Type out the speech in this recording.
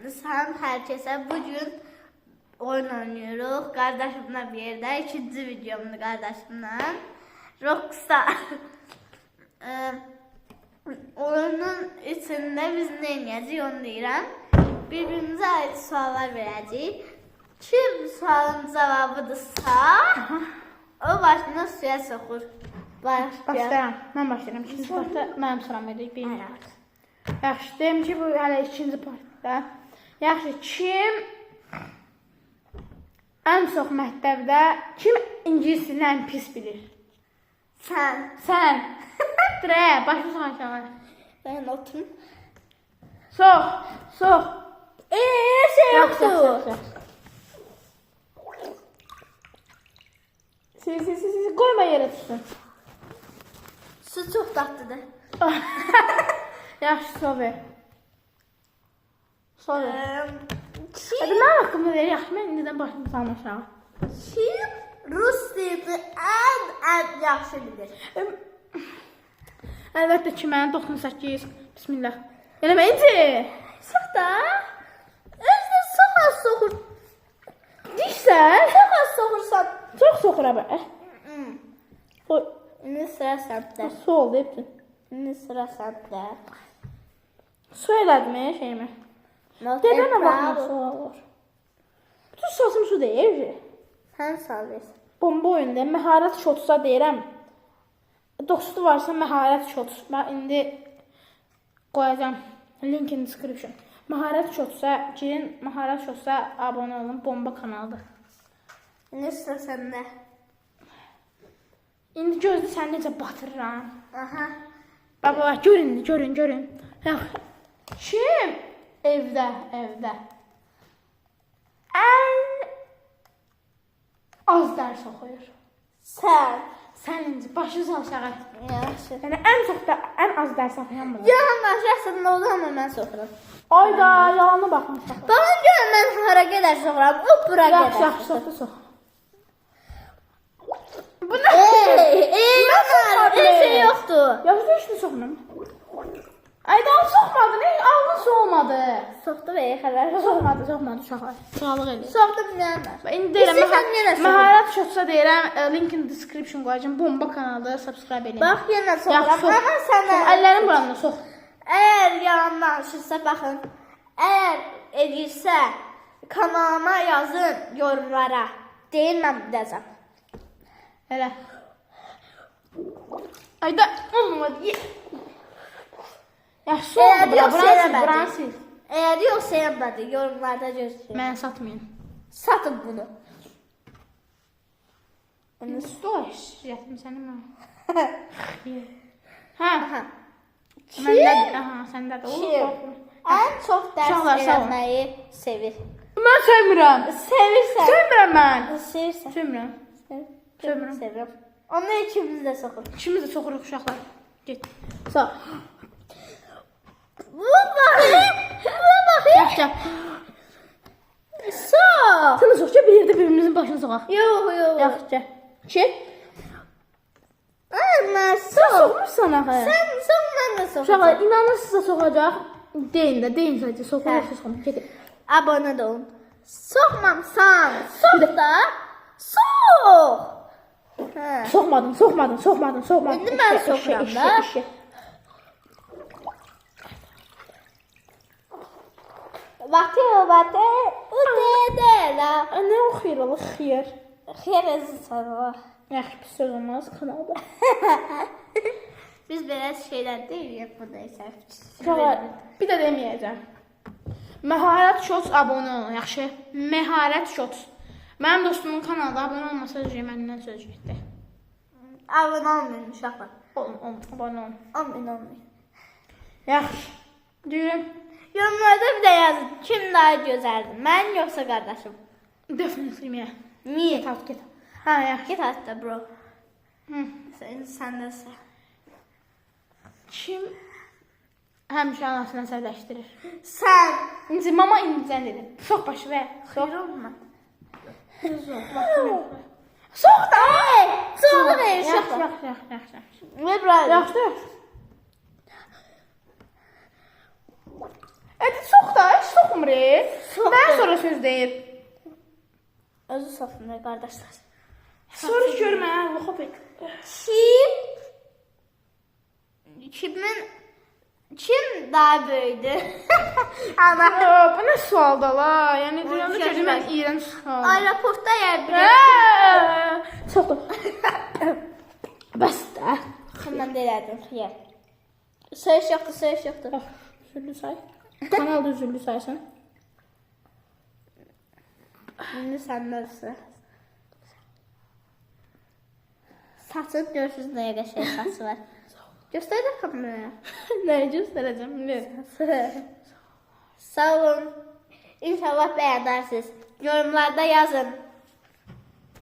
Salam hər kəsə. Bugün oyun oynuyoruz. Qardaşımla bir yerdə. İkinci videomdur qardaşımla. Rockstar. Oyunun içində biz nə edəcəyik onu deyirəm. Birbirimizə aid suallar verəcəyik. Kim sualın cavabıdırsa, o başını suya soxur. Başlayalım. Mən başlayıram. İkinci partda mənim sıram edik. Yaxşı, deyim ki, bu hələ ikinci partda. Yaxşı, kim ən çox məktəbdə kim ingilisini ən pis bilir? Sən. Sən. Dirə, başını sox aşağı. Ben otum. Sox, sox. Şey yoktu. Sil, qoyma yerə tutsun. Su çox dadlıdır. Yaxşı, sox ver. Sox ver. Hadi Kim? mən haqqımı ver, yaxşı, mən indidən başını salım aşağı. Kim Rus dilini ən yaxşı bilir? Əlbəttə ki, mən 98. Bismillah. Eləməyici. Çox da. Özdə çox az soxur. Deyirsən? Çox az soxursan. Çox soxura bə. Qoy. İndi sıra səndə. Su oldu hepsi. İndi sıra səndə. Su elədimi şeyimi? Dedən nə baxma su olur. Bütün sosum su deyir. Sən sal versin. Bomba oyunda məharət şotsa deyirəm. Dostu varsa məharət şot. Mən indi qoyacağım. Link in description. Məharət şotsa, girin məharət şotsa abunə olun. Bomba kanaldır. İndi sıra səndə. İndi gözlə sən necə batırıram. Aha. Baba, görün. Kim evdə ən az dərs oxuyur? Sən. Sən indi başını sal aşağı. Yaxşı. Yəni ən çox da ən az dərs oxuyan mı? Yalan şəxsən oldu amma mən soxuram. Ayda, yalanı baxmışam. Baxın görün mən hara qədər soxuram. O bura qədər. Yaxşı, sox. Bu nə? Ey, şey yoxdur. Yaxşı, heç nə soxmam. Ayda, soxmadın, ağlın su olmadı. Soxdu və xəbər. Soxmadı, uşaqlar. Sağlıq eləyir. Soxdum yəni. İndi deyirəm, İstəsən yenə sox. məharət şotsa deyirəm, link in description qoyacağım. Bomba kanalı, subscribe eləyin. Bax yenə soxuram. Amma sənə Əllərin buranına sox. əgər yalan danışırsa baxın. Əgər edirsə kanalıma yazın yorumlara. Deyin mən biləcəm. Elə. Ayda, olmadı. Yaxşı oldu, buranı sil. Əgər yoxsa yanmadı, yorumlarda gözləyin. Mən satmayın. Satın bunu. Bunu stol şirətim sənin mən. Hə. Səndə də. Kim? Ən çox dərs eləməyi sevir. Mən sevmirəm. Sevirsən. Sevmirəm mən. Sevirsən. Sevmirəm. Sevirəm. Onu ikimiz də soxur. İkimiz də soxuruq uşaqlar. Get. Sağ. Buna baxayım. Yaxşı. Sox. Səni sox ki, bir yerdə birbirimizin başını soxaq. Yox. Yaxşı. Ki? Mən Sən sox. soxmursan axı. Sən sox, mən də Uşaqlar, soxacağım. inanırsınızsa soxacaq. Deyin sadəcə. Soxulursa soxun. Gedin. Abunə də olun. Soxmamsan. Sox da. Sox. Hə. Soxmadın. İndi mən soxuram da. Vakti o dedələ. Nə oxuyur Allah xeyir. Xeyr sana. Yaxşı, pis söz olmaz kanalda. Biz belə şeylər deyirik burada isə. Uşaqlar, bir də deməyəcəm. Məharət Shots abunə olun, yaxşı? Məharət Shots. Mənim dostumun kanalda abunə olmasa məndən söz getdi. Abunə olmayın uşaqlar. Abunə olun. Olmayın. Yaxşı. Deyirəm. Yorumlarda bir də yazın. Kim daha gözəldir? Mən yoxsa qardaşım? Definitely. Niye? Get. Hə, yaxşı. Git hatta bro. Hı. Sen de sen. Kim həmişə anasını əsəbləşdirir? Sen. İndi mama indicən dedim. Çox başı və. Xeyr olma. Sox da. Soğuğu ver uşaqlar. Yaxşı. Ve bro. Yaxşı. Çox da, heç soxmur. Soxdur. Daha sonra söz deyir. Özü soxmuyor qardaşlar. Soruş görmə, hopik. Kim daha böyüdü? Ana. Bu nə sualda la? Yəni dünyada gördüyüm ən iyrənc sual. Aeroportda yer bir. Çox da. Bəs də. Mən də elədim. Yer. Söyüş yoxdur. Züllü say. Kanalda züllü saysan. İndi səndəsin. Saçın görürsünüz nəyə qəşəng saçı var. Göstər də kameraya. Nəyi göstərəcəm? Bilmirəm. Sağ olun. İnşallah bəyənərsiniz. Yorumlarda yazın.